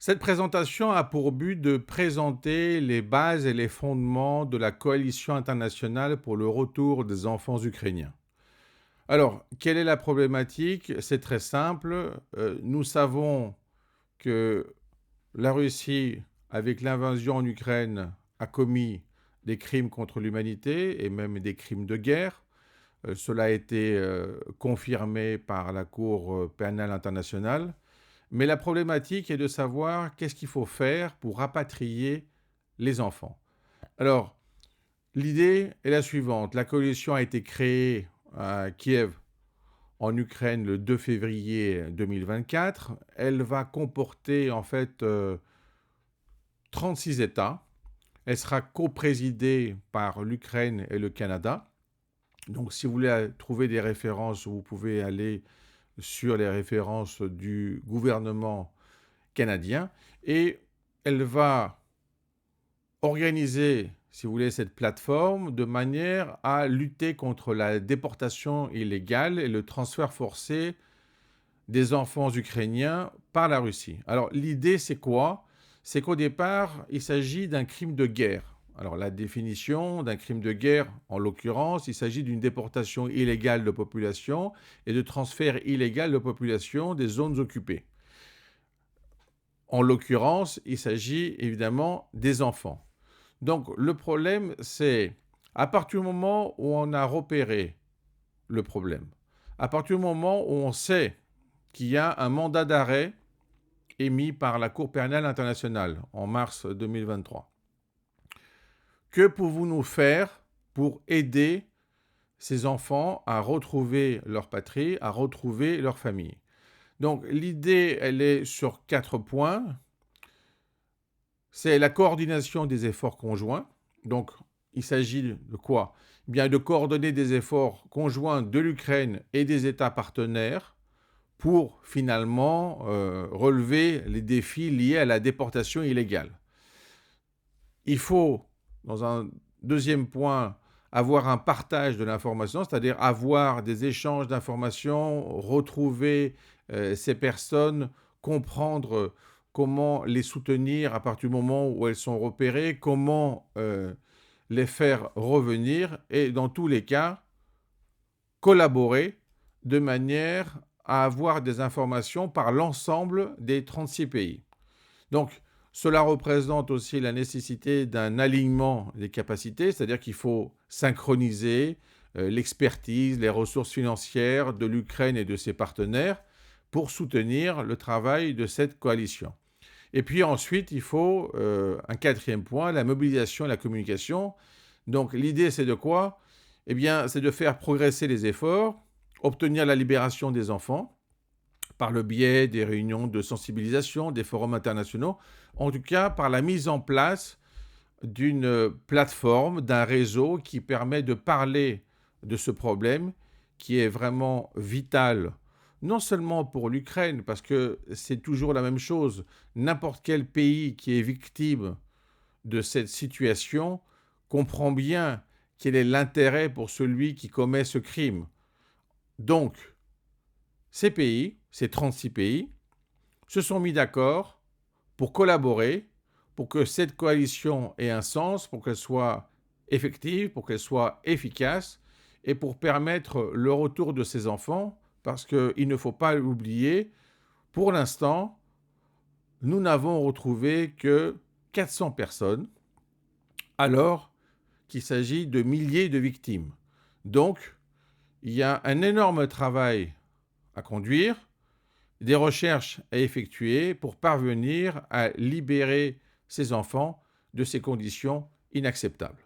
Cette présentation a pour but de présenter les bases et les fondements de la coalition internationale pour le retour des enfants ukrainiens. Alors, quelle est la problématique? C'est très simple. Nous savons que la Russie, avec l'invasion en Ukraine, a commis des crimes contre l'humanité et même des crimes de guerre. Cela a été confirmé par la Cour pénale internationale. Mais la problématique est de savoir qu'est-ce qu'il faut faire pour rapatrier les enfants. Alors, l'idée est la suivante. La coalition a été créée à Kiev, en Ukraine, le 2 février 2024. Elle va comporter en fait 36 États. Elle sera coprésidée par l'Ukraine et le Canada. Donc, si vous voulez trouver des références, vous pouvez aller sur les références du gouvernement canadien. Et elle va organiser, si vous voulez, cette plateforme de manière à lutter contre la déportation illégale et le transfert forcé des enfants ukrainiens par la Russie. Alors, l'idée, c'est quoi? C'est qu'au départ, il s'agit d'un crime de guerre. Alors, la définition d'un crime de guerre, en l'occurrence, il s'agit d'une déportation illégale de population et de transfert illégal de population des zones occupées. En l'occurrence, il s'agit évidemment des enfants. Donc, le problème, c'est à partir du moment où on a repéré le problème, à partir du moment où on sait qu'il y a un mandat d'arrêt émis par la Cour pénale internationale en mars 2023. Que pouvons-nous faire pour aider ces enfants à retrouver leur patrie, à retrouver leur famille? Donc l'idée, elle est sur 4 points. C'est la coordination des efforts conjoints. Donc il s'agit de quoi? Bien de coordonner des efforts conjoints de l'Ukraine et des États partenaires pour finalement relever les défis liés à la déportation illégale. Il faut, dans un deuxième point, avoir un partage de l'information, c'est-à-dire avoir des échanges d'informations, retrouver ces personnes, comprendre comment les soutenir à partir du moment où elles sont repérées, comment les faire revenir et dans tous les cas, collaborer de manière à avoir des informations par l'ensemble des 36 pays. Donc, cela représente aussi la nécessité d'un alignement des capacités, c'est-à-dire qu'il faut synchroniser l'expertise, les ressources financières de l'Ukraine et de ses partenaires pour soutenir le travail de cette coalition. Et puis ensuite, il faut un quatrième point, la mobilisation et la communication. Donc l'idée, c'est de quoi? Eh bien, c'est de faire progresser les efforts, obtenir la libération des enfants par le biais des réunions de sensibilisation, des forums internationaux, en tout cas par la mise en place d'une plateforme, d'un réseau qui permet de parler de ce problème qui est vraiment vital, non seulement pour l'Ukraine, parce que c'est toujours la même chose, n'importe quel pays qui est victime de cette situation comprend bien quel est l'intérêt pour celui qui commet ce crime. Donc, ces pays, ces 36 pays, se sont mis d'accord pour collaborer, pour que cette coalition ait un sens, pour qu'elle soit effective, pour qu'elle soit efficace et pour permettre le retour de ces enfants, parce qu'il ne faut pas l'oublier, pour l'instant, nous n'avons retrouvé que 400 personnes, alors qu'il s'agit de milliers de victimes. Donc, il y a un énorme travail à conduire, des recherches à effectuer pour parvenir à libérer ces enfants de ces conditions inacceptables.